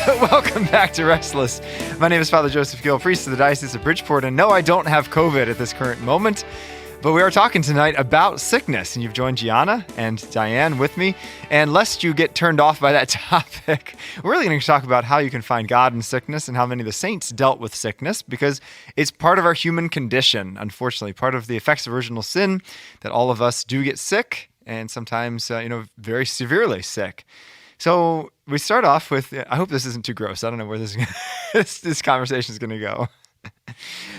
Welcome back to Restless. My name is Father Joseph Gill, priest of the Diocese of Bridgeport, and no, I don't have COVID at this current moment, but we are talking tonight about sickness, and you've joined Gianna and Diane with me, and lest you get turned off by that topic, we're really going to talk about how you can find God in sickness and how many of the saints dealt with sickness, because it's part of our human condition, unfortunately, part of the effects of original sin, that all of us do get sick, and sometimes, very severely sick. So we start off with, I hope this isn't too gross. I don't know where this conversation is going to go.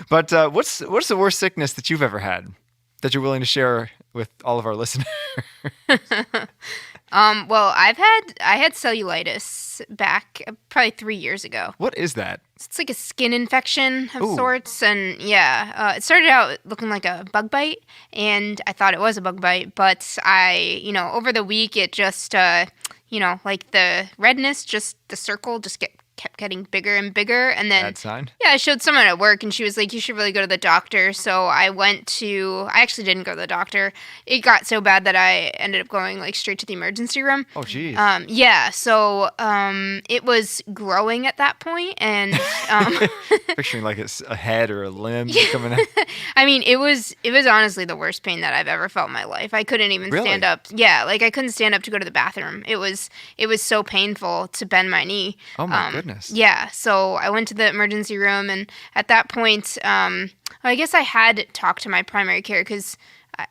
But what's the worst sickness that you've ever had that you're willing to share with all of our listeners? Well, I had cellulitis back probably 3 years ago. What is that? It's like a skin infection of Ooh. sorts, and it started out looking like a bug bite, and I thought it was a bug bite, but over the week it just, like the redness, just the circle just kept getting bigger and bigger, and then Bad sign? Yeah, I showed someone at work, and she was like, "You should really go to the doctor." So I actually didn't go to the doctor. It got so bad that I ended up going like straight to the emergency room. Oh, geez. So it was growing at that point, and Picturing like it's a head or a limb coming out. I mean, it was honestly the worst pain that I've ever felt in my life. I couldn't even Really? stand up. Yeah, like I couldn't stand up to go to the bathroom. It was so painful to bend my knee. Oh, my goodness. Yeah, so I went to the emergency room, and at that point, I guess I had talked to my primary care because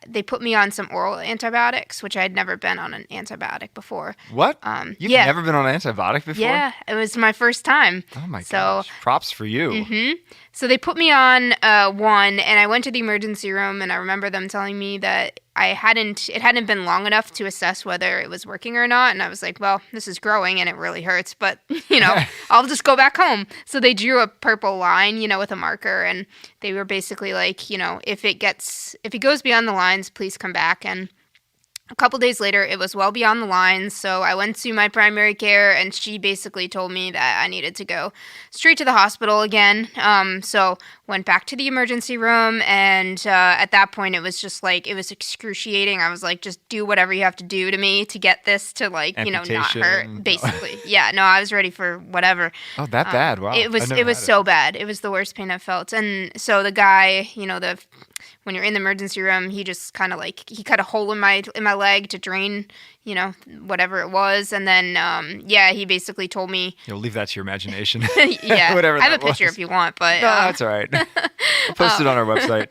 they put me on some oral antibiotics, which I had never been on an antibiotic before. What? You've yeah. never been on an antibiotic before? Yeah, it was my first time. Oh, my gosh. Props for you. Mm-hmm. So they put me on one, and I went to the emergency room, and I remember them telling me that it hadn't been long enough to assess whether it was working or not, and I was like, well, this is growing, and it really hurts, but, I'll just go back home. So they drew a purple line, with a marker, and they were basically like, if it goes beyond the lines, please come back, and a couple days later, it was well beyond the lines, so I went to my primary care, and she basically told me that I needed to go straight to the hospital again. So went back to the emergency room, and at that point, it was just like, it was excruciating. I was like, just do whatever you have to do to me to get this to not hurt, basically. Yeah, no, I was ready for whatever. Oh, that bad? Wow. It was so bad. It was the worst pain I've felt. And so the guy, when you're in the emergency room, he just kind of he cut a hole in my leg to drain, whatever it was. And then, he basically told me. You'll leave that to your imagination. Yeah. Whatever I have that a picture was. if you want, but. No, that's all right. We'll post it on our website.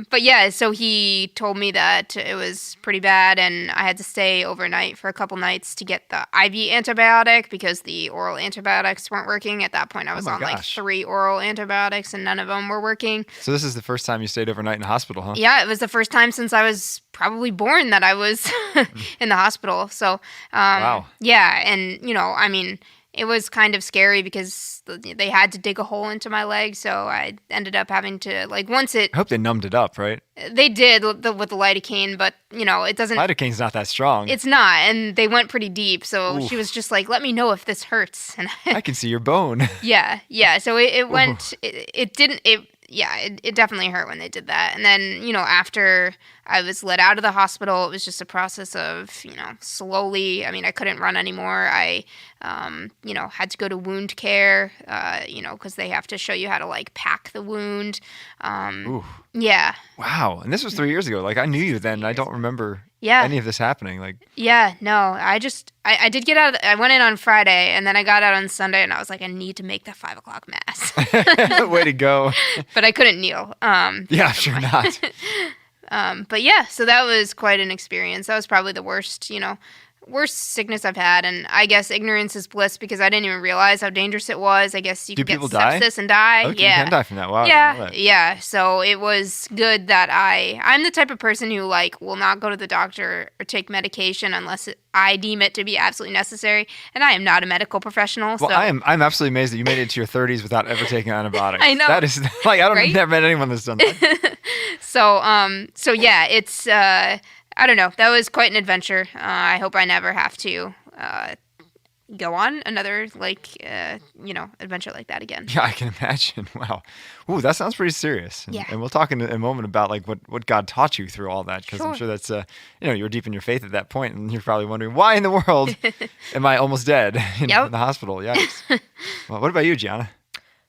But yeah, so he told me that it was pretty bad, and I had to stay overnight for a couple nights to get the IV antibiotic because the oral antibiotics weren't working. At that point, I was on like 3 oral antibiotics, and none of them were working. So this is the first time you stayed overnight in the hospital, huh? Yeah, it was the first time since I was probably born that I was in the hospital. So, wow. Yeah, and, it was kind of scary because they had to dig a hole into my leg, so I ended up having to, I hope they numbed it up, right? They did with the lidocaine, but, it doesn't... Lidocaine's not that strong. It's not, and they went pretty deep, so Oof. she was just like, let me know if this hurts. And I can see your bone. Yeah, so it went... It definitely hurt when they did that. And then, after I was let out of the hospital, it was just a process of, slowly. I mean, I couldn't run anymore. I, had to go to wound care, because they have to show you how to, pack the wound. Ooh. Yeah. Wow. And this was 3 years ago. I knew you then. I don't remember any of this happening. Yeah, no. I did get out. I went in on Friday, and then I got out on Sunday, and I was like, I need to make the 5 o'clock mass. Way to go. But I couldn't kneel. Yeah, sure not. But yeah, so that was quite an experience. That was probably the worst sickness I've had, and I guess ignorance is bliss because I didn't even realize how dangerous it was. I guess you could get sepsis and die. Oh, yeah, you can die from that. Wow. Yeah. So it was good that I'm the type of person who will not go to the doctor or take medication unless I deem it to be absolutely necessary, and I am not a medical professional. Well, so. I'm absolutely amazed that you made it to your 30s without ever taking antibiotics. I know. That is I don't Right? never met anyone that's done that. So yeah, it's I don't know. That was quite an adventure. I hope I never have to go on another adventure like that again. Yeah, I can imagine. Wow. Ooh, that sounds pretty serious. Yeah. And we'll talk in a moment about like what God taught you through all that, because I'm sure that's you were deep in your faith at that point, and you're probably wondering, why in the world am I almost dead in the hospital? Yikes. Well, what about you, Gianna?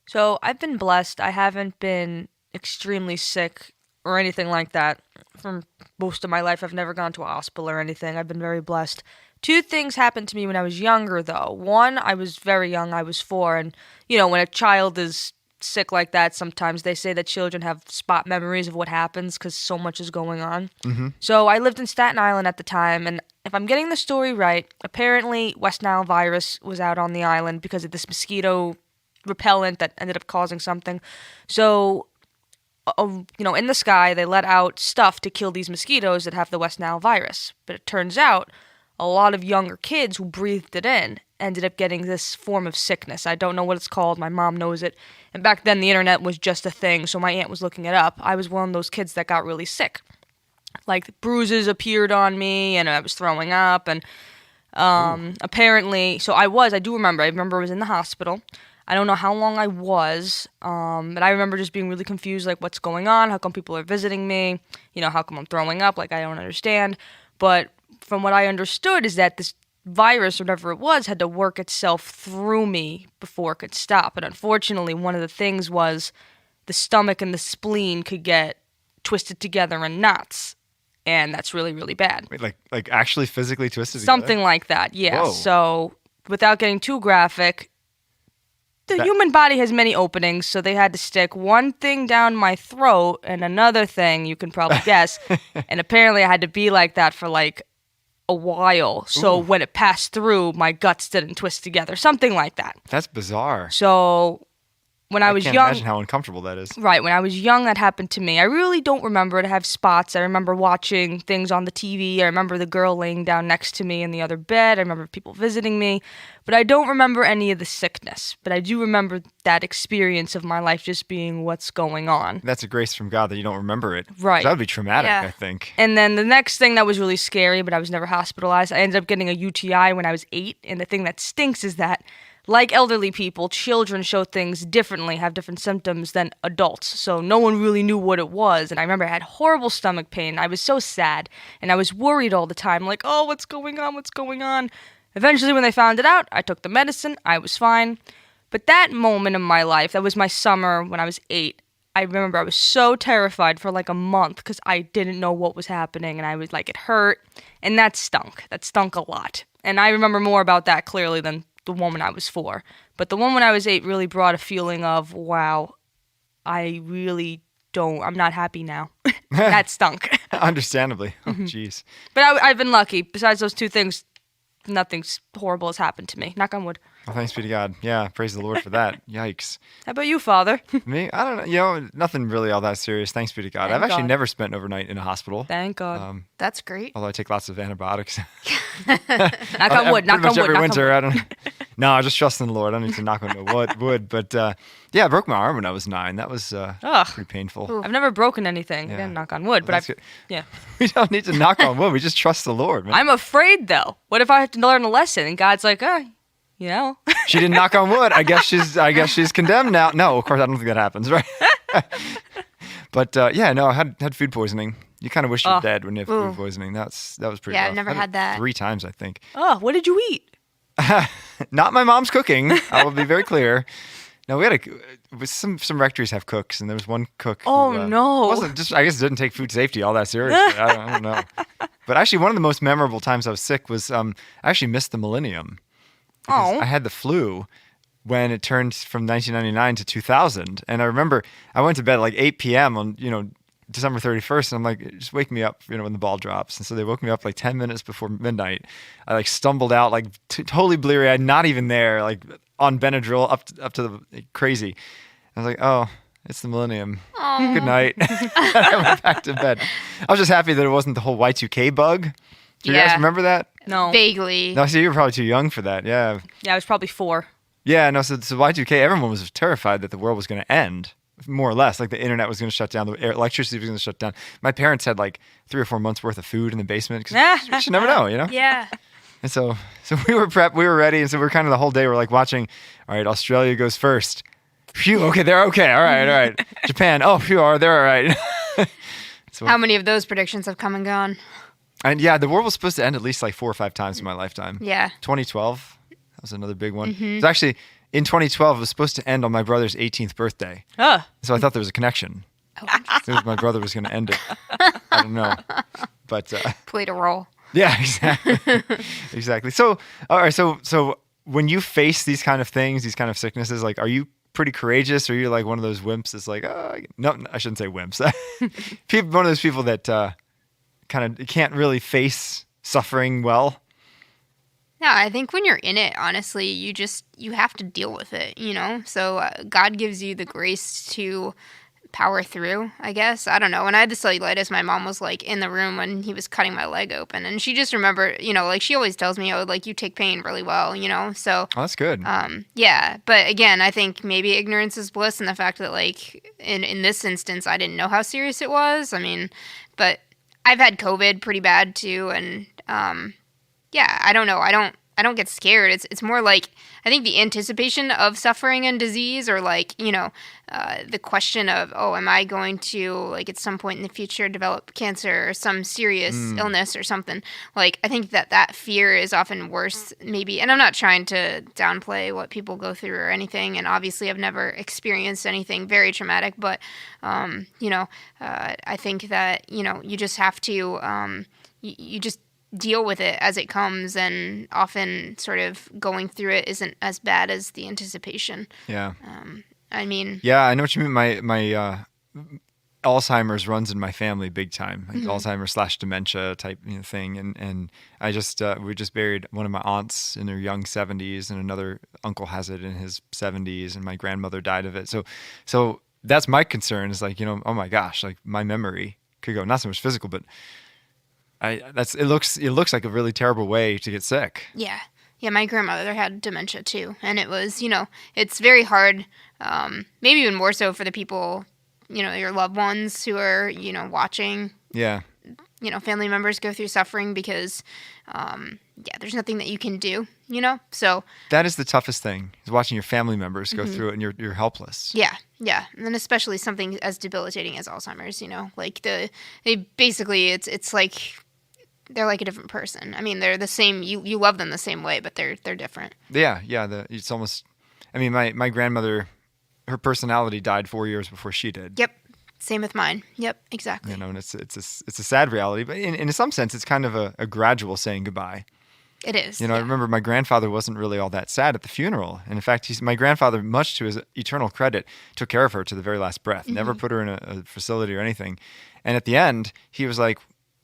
So I've been blessed. I haven't been extremely sick or anything like that for most of my life. I've never gone to a hospital or anything. I've been very blessed. Two things happened to me when I was younger, though. One, I was very young. I was 4. And, when a child is sick like that, sometimes they say that children have spot memories of what happens because so much is going on. Mm-hmm. So I lived in Staten Island at the time. And if I'm getting the story right, apparently West Nile virus was out on the island because of this mosquito repellent that ended up causing something. So, in the sky, they let out stuff to kill these mosquitoes that have the West Nile virus. But it turns out a lot of younger kids who breathed it in ended up getting this form of sickness. I don't know what it's called. My mom knows it. And back then, the internet was just a thing, so my aunt was looking it up. I was one of those kids that got really sick. Like, bruises appeared on me, and I was throwing up, and apparently... So I do remember. I remember I was in the hospital. I don't know how long I was, but I remember just being really confused, like, what's going on? How come people are visiting me? How come I'm throwing up? Like, I don't understand. But from what I understood is that this virus, or whatever it was, had to work itself through me before it could stop. And unfortunately, one of the things was the stomach and the spleen could get twisted together in knots. And that's really, really bad. Wait, like actually physically twisted Something together? like that, yeah. Whoa. So without getting too graphic, the human body has many openings, so they had to stick one thing down my throat and another thing, you can probably guess. And apparently I had to be like that for like a while. So when it passed through, my guts didn't twist together. Something like that. That's bizarre. So when I was can't young... imagine how uncomfortable that is. Right, when I was young, that happened to me. I really don't remember it. I have spots. I remember watching things on the TV. I remember the girl laying down next to me in the other bed. I remember people visiting me. But I don't remember any of the sickness. But I do remember that experience of my life just being what's going on. That's a grace from God that you don't remember it. Right. That would be traumatic, Yeah. I think. And then the next thing that was really scary, but I was never hospitalized, I ended up getting a UTI when I was 8. And the thing that stinks is that, like elderly people, children show things differently, have different symptoms than adults. So no one really knew what it was. And I remember I had horrible stomach pain. I was so sad. And I was worried all the time, like, oh, what's going on? What's going on? Eventually, when they found it out, I took the medicine. I was fine. But that moment in my life, that was my summer when I was 8, I remember I was so terrified for like a month because I didn't know what was happening. And I was like, it hurt. And that stunk. That stunk a lot. And I remember more about that clearly than the one when I was 4. But the one when I was 8 really brought a feeling of, wow, I'm not happy now. That stunk. Understandably. Oh, jeez. But I've been lucky. Besides those two things, nothing horrible has happened to me. Knock on wood. Well, thanks be to God. Yeah, praise the Lord for that. Yikes. How about you, Father? Me? I don't know. Nothing really all that serious. Thanks be to God. Thank I've actually God. never spent overnight in a hospital. Thank God. That's great. Although I take lots of antibiotics. Knock on wood. Knock Pretty much on wood. every Knock winter. on wood. I don't. No, I just trust in the Lord. I don't need to knock on wood. But yeah, I broke my arm when I was 9. That was Ugh. pretty painful. Ooh. I've never broken anything. Yeah. Again, knock on wood. But That's I've, good. yeah. We don't need to knock on wood. We just trust the Lord, man. I'm afraid though. What if I have to learn a lesson and God's like, you know? She didn't knock on wood. I guess she's condemned now. No, of course I don't think that happens, right? But yeah, no, I had food poisoning. You kind of wish you were dead when you have food poisoning. That was pretty. Yeah, rough. I've never I had that. 3 times, I think. Oh, what did you eat? Not my mom's cooking. I will be very clear. No, we had some rectories have cooks, and there was one cook. Oh, who, no. Wasn't just. I guess didn't take food safety all that seriously. I don't know. But actually, one of the most memorable times I was sick was I actually missed the millennium. Because Oh. I had the flu when it turned from 1999 to 2000, and I remember I went to bed at like 8 p.m. on December 31st, and I'm like, just wake me up, when the ball drops. And so they woke me up like 10 minutes before midnight. I like stumbled out like totally bleary-eyed, not even there, like on Benadryl up to the crazy. I was like, oh, it's the millennium. Aw. Good night. I went back to bed. I was just happy that it wasn't the whole Y2K bug. Do you guys Yeah. remember that? No. Vaguely. No, see, you were probably too young for that. Yeah. Yeah, I was probably 4. Yeah, no, so Y2K, everyone was terrified that the world was going to end, more or less. Like the internet was going to shut down, the electricity was going to shut down. My parents had like 3 or 4 months worth of food in the basement because you should never know, Yeah. And so we were prepped, we were ready, and so we're kind of the whole day we're like watching. All right, Australia goes first. Phew, okay, they're okay. All right. Japan, oh, phew, they're all right. So, How many of those predictions have come and gone? and yeah, the world was supposed to end at least like 4 or 5 times in my lifetime. Yeah. 2012, that was another big one. It was actually in 2012. It was supposed to end on my brother's 18th birthday. So I thought there was a connection. My brother was going to end it. I don't know, but Played a role. yeah, exactly, exactly. So, all right, so when you face these kind of things, these kind of sicknesses, like, are you pretty courageous, or are you like one of those wimps that's like, oh, no, I shouldn't say wimps. One of those people that kind of can't really face suffering well. No, I think when you're in it, honestly, you have to deal with it, So God gives you the grace to power through, I guess. I don't know. When I had the cellulitis, my mom was like in the room when he was cutting my leg open, and she just remembered, like she always tells me, oh, like you take pain really well, So Oh, that's good. yeah, but again, I think maybe ignorance is bliss, and the fact that like in this instance, I didn't know how serious it was. I mean, but I've had COVID pretty bad too, and yeah, I don't know. I don't get scared. It's more like I think the anticipation of suffering and disease, or like the question of, oh, am I going to like at some point in the future develop cancer or some serious illness or something? Like I think that fear is often worse, maybe. And I'm not trying to downplay what people go through or anything. And obviously, I've never experienced anything very traumatic, but I think that you just have to you just deal with it as it comes, and often sort of going through it isn't as bad as the anticipation. Yeah. I mean, Yeah, I know what you mean. My Alzheimer's runs in my family big time, like Alzheimer's / dementia type thing. And I just we just buried one of my aunts in her young 70s, and another uncle has it in his 70s, and my grandmother died of it. So that's my concern, is like, oh my gosh, like my memory could go, not so much physical, but it looks like a really terrible way to get sick. Yeah, my grandmother had dementia too, and it was, it's very hard, maybe even more so for the people, your loved ones who are, watching. Yeah. Family members go through suffering, because, there's nothing that you can do, so. That is the toughest thing, is watching your family members go through it, and you're helpless. Yeah, and then especially something as debilitating as Alzheimer's, like it's like they're like a different person. I mean, they're the same. You love them the same way, but they're different. Yeah. It's almost. I mean, my grandmother, her personality died 4 years before she did. Yep. Same with mine. Yep. Exactly. And it's a sad reality, but in some sense, it's kind of a gradual saying goodbye. It is. I remember my grandfather wasn't really all that sad at the funeral, and in fact, my grandfather, much to his eternal credit, took care of her to the very last breath. Never put her in a facility or anything. And at the end, he was like,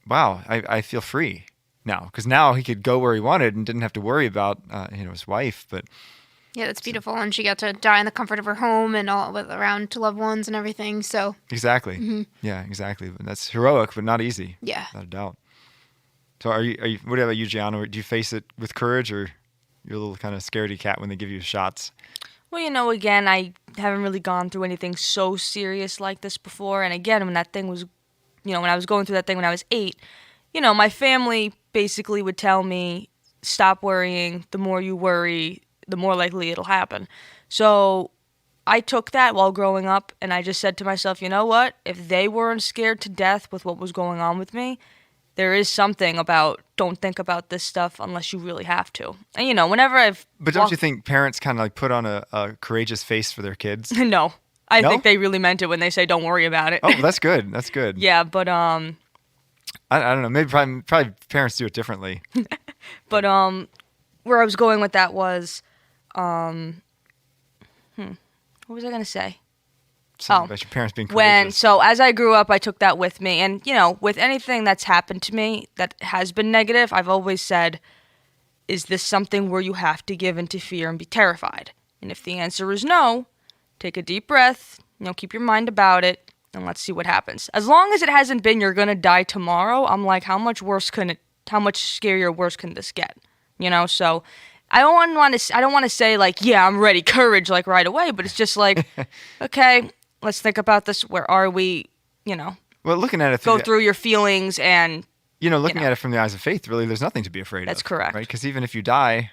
wow, I feel free now, because now he could go where he wanted and didn't have to worry about his wife. But yeah, that's beautiful, and she got to die in the comfort of her home and all around to loved ones and everything. So exactly, yeah, exactly. That's heroic, but not easy. Yeah, without a doubt. So are you? What about you, Gianna? Do you face it with courage, or you're a little kind of scaredy cat when they give you shots? Well, again, I haven't really gone through anything so serious like this before, and again, when that thing was. When I was going through that thing when I was 8, my family basically would tell me, stop worrying. The more you worry, the more likely it'll happen. So I took that while growing up, and I just said to myself, you know what? If they weren't scared to death with what was going on with me, there is something about don't think about this stuff unless you really have to. And, whenever I've... But don't you think parents kind of like put on a courageous face for their kids? No. I think they really meant it when they say don't worry about it. Oh, that's good. That's good. Yeah, but I don't know. Maybe probably parents do it differently. But where I was going with that was, what was I gonna say? Something about your parents being courageous. So as I grew up, I took that with me, and with anything that's happened to me that has been negative, I've always said, is this something where you have to give into fear and be terrified? And if the answer is no, take a deep breath, keep your mind about it, and let's see what happens. As long as it hasn't been you're gonna die tomorrow, I'm like, how much scarier worse can this get? So I don't want to say like, yeah, I'm ready, courage, like right away, but it's just like, okay, let's think about this. Where are we? Well, looking at it, go through your feelings and looking at it from the eyes of faith, really, there's nothing to be afraid of. That's correct. Right? Because even if you die,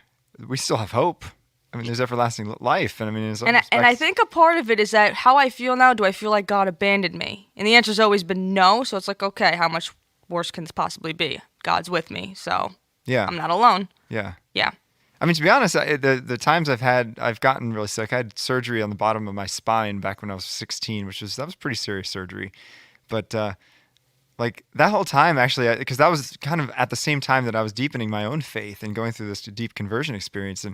we still have hope. I mean, there's everlasting life. And I mean, in some And respects, I think a part of it is that how I feel now, do I feel like God abandoned me? And the answer's always been no. So it's like, okay, how much worse can this possibly be? God's with me. So yeah. I'm not alone. Yeah. Yeah. I mean, to be honest, the times I've gotten really sick. I had surgery on the bottom of my spine back when I was 16, that was pretty serious surgery. But like that whole time, actually, because that was kind of at the same time that I was deepening my own faith and going through this deep conversion experience,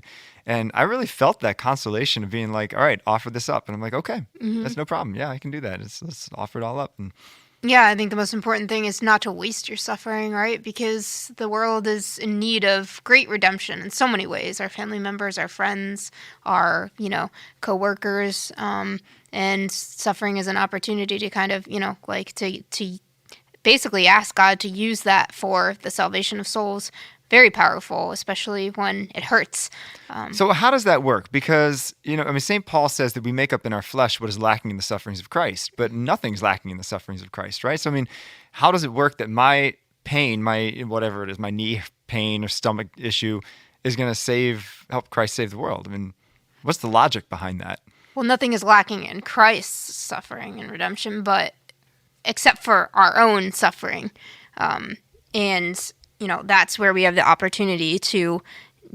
and I really felt that consolation of being like, all right, offer this up, and I'm like, okay, that's no problem. Yeah, I can do that. Let's offer it all up. And Yeah, I think the most important thing is not to waste your suffering, right? Because the world is in need of great redemption in so many ways. Our family members, our friends, our, coworkers, and suffering is an opportunity to kind of, like to basically ask God to use that for the salvation of souls. Very powerful, especially when it hurts. So how does that work? Because, St. Paul says that we make up in our flesh what is lacking in the sufferings of Christ, but nothing's lacking in the sufferings of Christ, right? So, I mean, how does it work that my pain, my whatever it is, my knee pain or stomach issue is going to help Christ save the world? I mean, what's the logic behind that? Well, nothing is lacking in Christ's suffering and redemption, but except for our own suffering. And that's where we have the opportunity to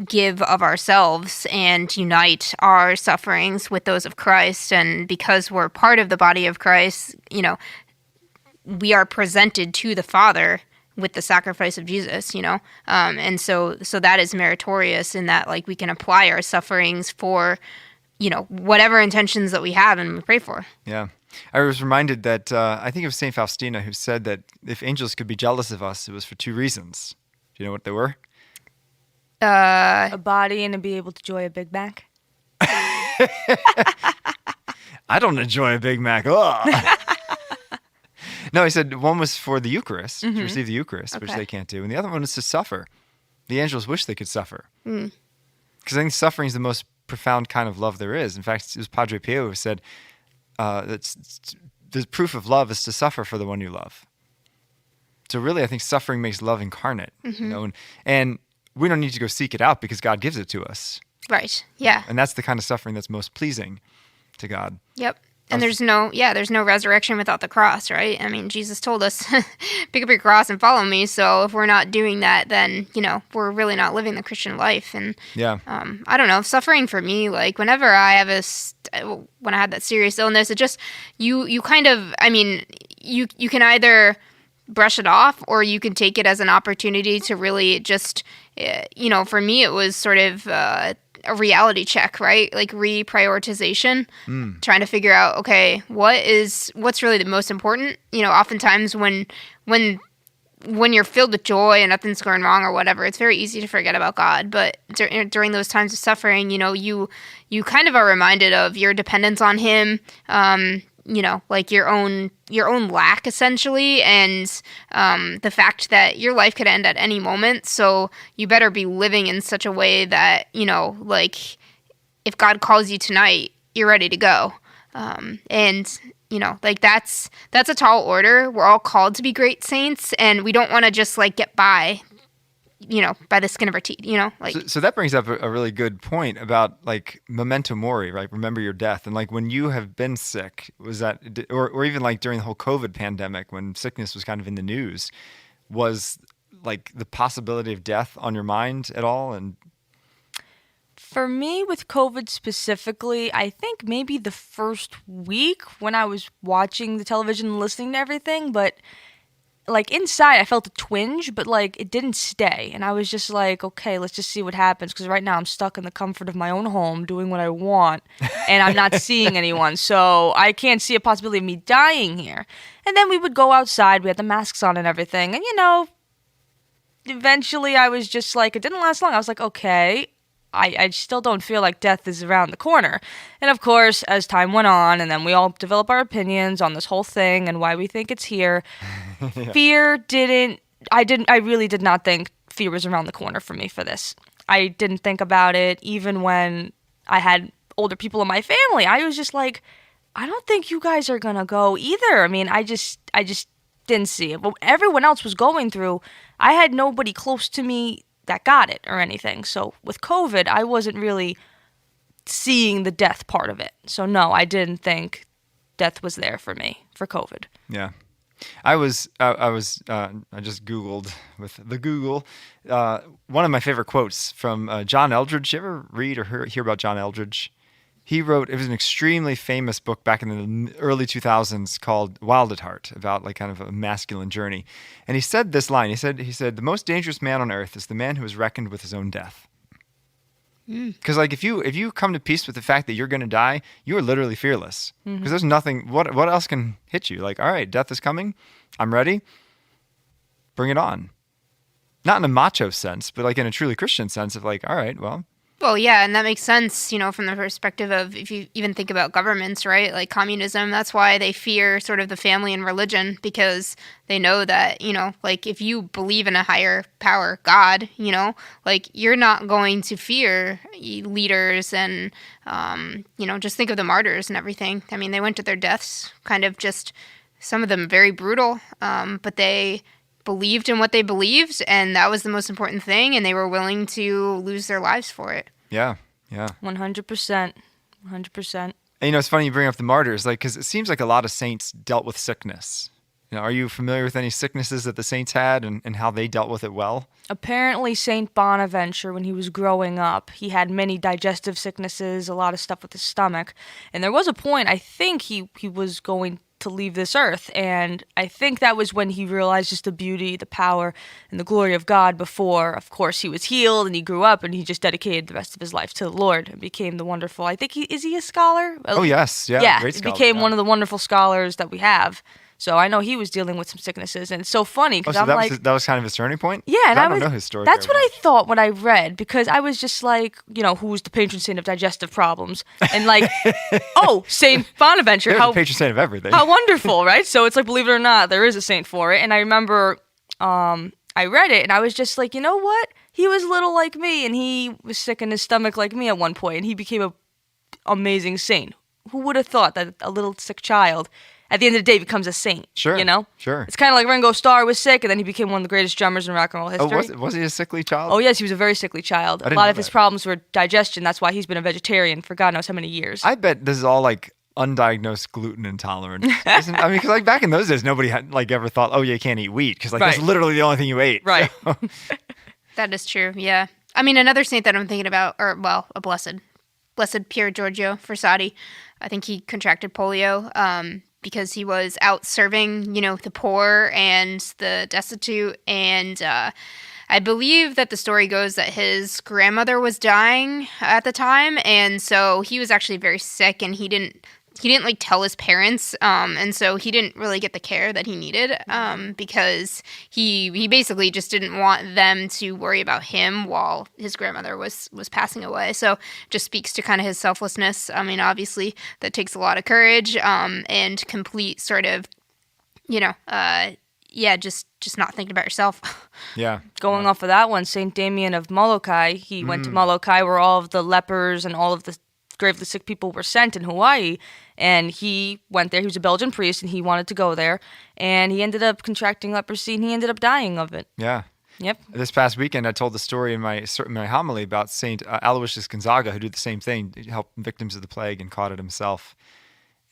give of ourselves and unite our sufferings with those of Christ. And because we're part of the body of Christ, we are presented to the Father with the sacrifice of Jesus, and so that is meritorious in that, like, we can apply our sufferings for, whatever intentions that we have and we pray for. Yeah. I was reminded that I think it was St. Faustina who said that if angels could be jealous of us, it was for two reasons. Do you know what they were? A body and to be able to enjoy a Big Mac. I don't enjoy a Big Mac. No, he said one was for the Eucharist, to receive the Eucharist, which they can't do. And the other one is to suffer. The angels wish they could suffer. Because I think suffering is the most profound kind of love there is. In fact, it was Padre Pio who said, the proof of love is to suffer for the one you love. So really, I think suffering makes love incarnate, and we don't need to go seek it out because God gives it to us. Right. Yeah. And that's the kind of suffering that's most pleasing to God. Yep. And there's no resurrection without the cross, right? I mean, Jesus told us, pick up your cross and follow me. So if we're not doing that, then, we're really not living the Christian life. And I don't know, suffering for me, like whenever I have when I had that serious illness, it just, you kind of, I mean, you can either brush it off or you can take it as an opportunity to really just, for me, it was sort of, a reality check, right? Like reprioritization, trying to figure out, okay, what's really the most important? Oftentimes when you're filled with joy and nothing's going wrong or whatever, it's very easy to forget about God. But during those times of suffering, you kind of are reminded of your dependence on Him, like your own lack essentially, and the fact that your life could end at any moment. So you better be living in such a way that, like if God calls you tonight, you're ready to go. Like that's a tall order. We're all called to be great saints, and we don't want to just like get by, by the skin of our teeth, like. So that brings up a really good point about like memento mori, right? Remember your death. And like when you have been sick, was that, or even like during the whole COVID pandemic when sickness was kind of in the news, was like the possibility of death on your mind at all? And for me, with COVID specifically, I think maybe the first week when I was watching the television and listening to everything, but like inside I felt a twinge, but like it didn't stay. And I was just like, okay, let's just see what happens. Because right now I'm stuck in the comfort of my own home doing what I want. And I'm not seeing anyone. So I can't see a possibility of me dying here. And then we would go outside. We had the masks on and everything. And eventually I was just like, it didn't last long. I was like, okay, I still don't feel like death is around the corner. And of course, as time went on, and then we all develop our opinions on this whole thing and why we think it's here, fear I really did not think fear was around the corner for me for this. I didn't think about it even when I had older people in my family. I was just like, I don't think you guys are gonna go either. I mean, I just didn't see it. What everyone else was going through, I had nobody close to me that got it or anything. So with COVID, I wasn't really seeing the death part of it. So no, I didn't think death was there for me for COVID. Yeah. I just Googled with the Google, one of my favorite quotes from John Eldredge. You ever read or hear about John Eldredge? He wrote, it was an extremely famous book back in the early 2000s called Wild at Heart, about like kind of a masculine journey. And he said this line, he said, the most dangerous man on earth is the man who is reckoned with his own death. Because like if you come to peace with the fact that you're going to die, you are literally fearless. Because there's nothing. What else can hit you? Like, all right, death is coming. I'm ready. Bring it on. Not in a macho sense, but like in a truly Christian sense of like, all right, well. Well, yeah, and that makes sense, from the perspective of if you even think about governments, right? Like communism, that's why they fear sort of the family and religion, because they know that, like if you believe in a higher power, God, like you're not going to fear leaders and, just think of the martyrs and everything. I mean, they went to their deaths kind of just, some of them very brutal, but they believed in what they believed, and that was the most important thing, and they were willing to lose their lives for it. Yeah. 100%. 100%. And it's funny you bring up the martyrs, like, because it seems like a lot of saints dealt with sickness. Are you familiar with any sicknesses that the saints had and how they dealt with it well? Apparently, Saint Bonaventure, when he was growing up, he had many digestive sicknesses, a lot of stuff with his stomach, and there was a point, I think he was going to leave this earth, and I think that was when he realized just the beauty, the power, and the glory of God before, of course, he was healed and he grew up and he just dedicated the rest of his life to the Lord and became the wonderful, I think is he a scholar? Oh, yes. Yeah, yeah, great he scholar. became one of the wonderful scholars that we have. So I know he was dealing with some sicknesses, and it's so funny because so I'm that like, that was kind of his turning point. Yeah, and I don't know his story. That's what very I thought when I read, because I was just like, who's the patron saint of digestive problems, and like, oh, Saint Bonaventure, They're the patron saint of everything. How wonderful, right? So it's like, believe it or not, there is a saint for it. And I remember, I read it, and I was just like, you know what? He was little like me, and he was sick in his stomach like me at one point, and he became a amazing saint. Who would have thought that a little sick child, at the end of the day, becomes a saint? Sure. Sure. It's kind of like Ringo Starr was sick, and then he became one of the greatest drummers in rock and roll history. Was he a sickly child? Oh, yes, he was a very sickly child. A lot of his problems were digestion. That's why he's been a vegetarian for God knows how many years. I bet this is all like undiagnosed gluten intolerance. I mean, because like back in those days, nobody had like ever thought, oh, yeah, you can't eat wheat, because like that's literally the only thing you ate. Right. So. That is true, yeah. I mean, another saint that I'm thinking about, a blessed Pier Giorgio Frassati. I think he contracted polio because he was out serving, the poor and the destitute. And I believe that the story goes that his grandmother was dying at the time. And so he was actually very sick, and he didn't like tell his parents, and so he didn't really get the care that he needed, because he basically just didn't want them to worry about him while his grandmother was passing away. So just speaks to kind of his selflessness. I mean, obviously that takes a lot of courage, and complete sort of, just not thinking about yourself. Yeah. Going off of that one, Saint Damien of Molokai, he went to Molokai where all of the lepers and all of the gravely sick people were sent in Hawaii, and he went there. He was a Belgian priest, and he wanted to go there, and he ended up contracting leprosy, and he ended up dying of it. Yeah. Yep. This past weekend, I told the story in my homily about Saint Aloysius Gonzaga, who did the same thing, helped victims of the plague and caught it himself.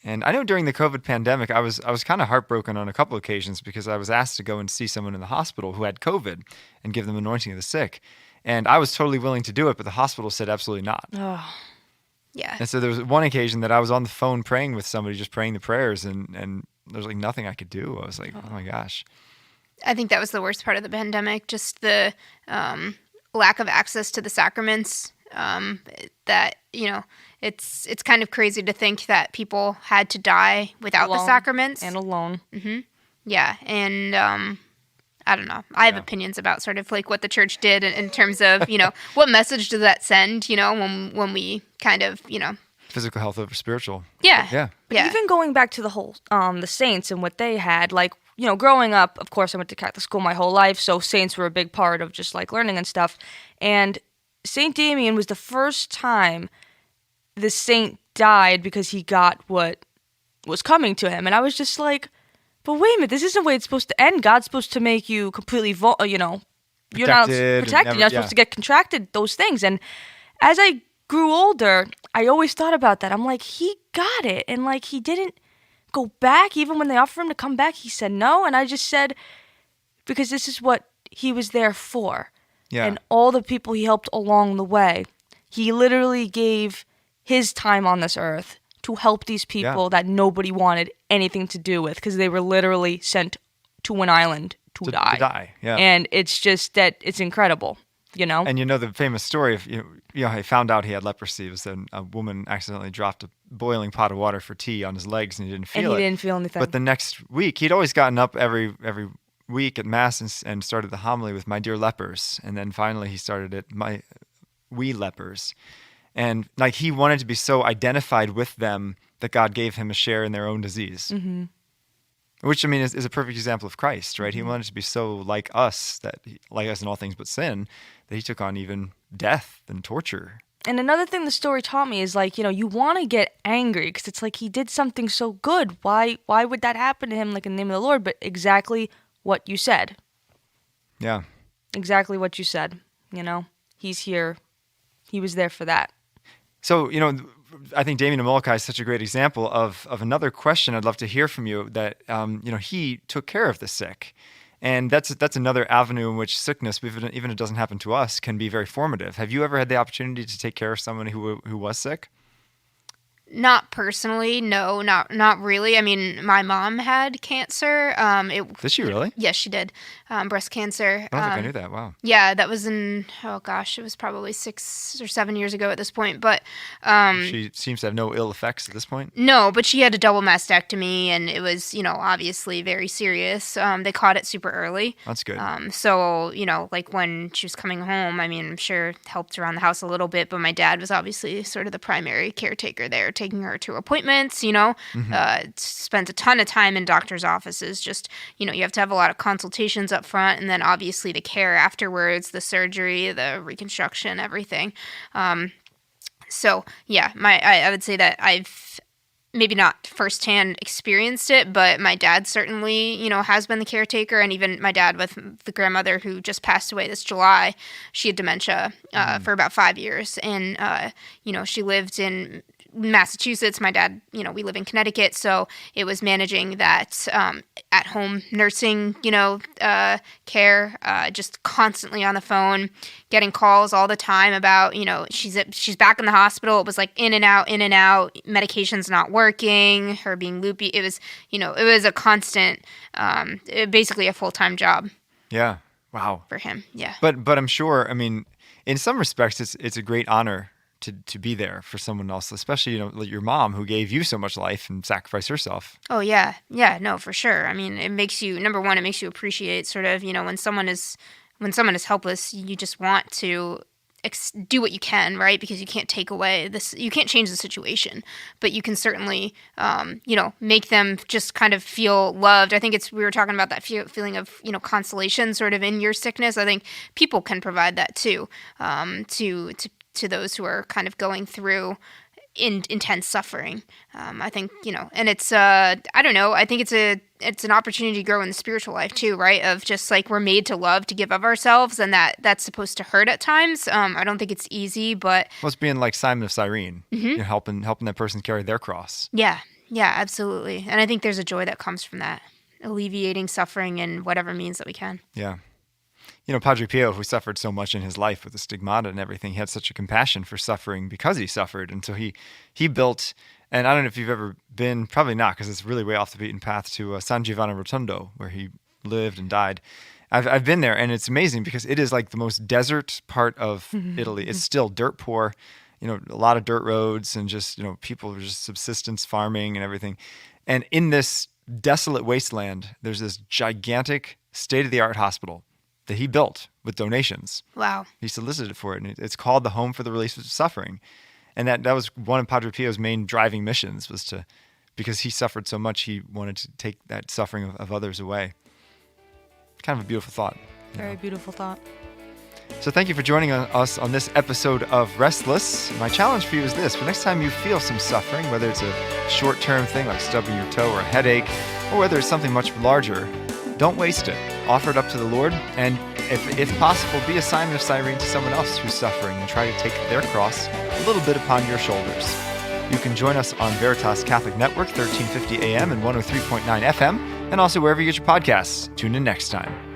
And I know during the COVID pandemic, I was kind of heartbroken on a couple occasions because I was asked to go and see someone in the hospital who had COVID and give them anointing of the sick, and I was totally willing to do it, but the hospital said absolutely not. Oh. Yeah. And so there was one occasion that I was on the phone praying with somebody, just praying the prayers, and there was like nothing I could do. I was like, oh my gosh. I think that was the worst part of the pandemic, just the lack of access to the sacraments. That, it's kind of crazy to think that people had to die without the sacraments. And alone. Mm-hmm. Yeah, and I don't know. I have opinions about sort of like what the church did in terms of, what message does that send, when we kind of, Physical health over spiritual. Yeah. But even going back to the whole, the saints and what they had, like, growing up, of course, I went to Catholic school my whole life, so saints were a big part of just like learning and stuff. And Saint Damien was the first time the saint died because he got what was coming to him. And I was just like, but wait a minute, this isn't the way it's supposed to end. God's supposed to make you completely, you're not protected. You're not supposed to get contracted, those things. And as I grew older, I always thought about that. I'm like, he got it. And like, he didn't go back. Even when they offered him to come back, he said no. And I just said, because this is what he was there for. Yeah. And all the people he helped along the way. He literally gave his time on this earth to help these people that nobody wanted anything to do with, because they were literally sent to an island to die. To die, yeah. And it's just that it's incredible, you know? And you know the famous story of, he found out he had leprosy. It was a woman accidentally dropped a boiling pot of water for tea on his legs and he didn't feel it. And he didn't feel anything. But the next week, he'd always gotten up every week at Mass and started the homily with "My dear lepers." And then finally he started it, "We lepers." And like he wanted to be so identified with them that God gave him a share in their own disease. Mm-hmm. Which, I mean, is a perfect example of Christ, right? Mm-hmm. He wanted to be so like us, like us in all things but sin, that he took on even death and torture. And another thing the story taught me is like, you want to get angry because it's like he did something so good. Why would that happen to him, like in the name of the Lord? But exactly what you said. Yeah. Exactly what you said. He's here. He was there for that. So, I think Damien and Molokai is such a great example of another question I'd love to hear from you, that, he took care of the sick. And that's another avenue in which sickness, even if it doesn't happen to us, can be very formative. Have you ever had the opportunity to take care of someone who was sick? Not personally, no, not really. I mean, my mom had cancer. Did she really? Yes, she did. Breast cancer. I don't think I knew that. Wow. Yeah, that was it was probably 6 or 7 years ago at this point. But she seems to have no ill effects at this point. No, but she had a double mastectomy, and it was, obviously very serious. They caught it super early. That's good. So, like when she was coming home, I mean, I'm sure it helped around the house a little bit, but my dad was obviously sort of the primary caretaker there, taking her to appointments, spent a ton of time in doctor's offices. Just, you have to have a lot of consultations up front, and then obviously the care afterwards, the surgery, the reconstruction, everything. So yeah, I would say that I've maybe not firsthand experienced it, but my dad certainly, has been the caretaker, and even my dad with the grandmother who just passed away this July, she had dementia for about 5 years, and she lived in Massachusetts. My dad, we live in Connecticut, so it was managing that at-home nursing, care, just constantly on the phone, getting calls all the time about, she's back in the hospital. It was like in and out, medication's not working, her being loopy. It was, it was a constant, basically a full-time job. Yeah. Wow. For him. Yeah. But I'm sure, I mean, in some respects, it's a great honor to be there for someone else, especially, like your mom, who gave you so much life and sacrificed herself. Oh, yeah. Yeah, no, for sure. I mean, it makes you, number one, it makes you appreciate sort of, when someone is helpless, you just want to do what you can, right? Because you can't take away this, you can't change the situation, but you can certainly, make them just kind of feel loved. I think we were talking about that feeling of, consolation sort of in your sickness. I think people can provide that too, to those who are kind of going through intense suffering. I think, and it's, I don't know, I think it's an opportunity to grow in the spiritual life too, right? Of just like, we're made to love, to give of ourselves, and that's supposed to hurt at times. I don't think it's easy, but... Well, it's being like Simon of Cyrene, helping that person carry their cross. Yeah, absolutely. And I think there's a joy that comes from that, alleviating suffering in whatever means that we can. Yeah. Padre Pio, who suffered so much in his life with the stigmata and everything, he had such a compassion for suffering because he suffered. And so he built, and I don't know if you've ever been, probably not, because it's really way off the beaten path, to San Giovanni Rotondo, where he lived and died. I've been there, and it's amazing because it is like the most desert part of Italy. It's still dirt poor, a lot of dirt roads, and just, people are just subsistence farming and everything. And in this desolate wasteland, there's this gigantic state-of-the-art hospital that he built with donations. Wow. He solicited for it, and it's called the Home for the Relief of Suffering. And that was one of Padre Pio's main driving missions, was because he suffered so much, he wanted to take that suffering of others away. Kind of a beautiful thought. Very beautiful thought. So thank you for joining us on this episode of Restless. My challenge for you is this: for next time you feel some suffering, whether it's a short-term thing like stubbing your toe or a headache, or whether it's something much larger, don't waste it. Offer it up to the Lord, and if possible, be a Simon of Cyrene to someone else who's suffering and try to take their cross a little bit upon your shoulders. You can join us on Veritas Catholic Network, 1350 AM and 103.9 FM, and also wherever you get your podcasts. Tune in next time.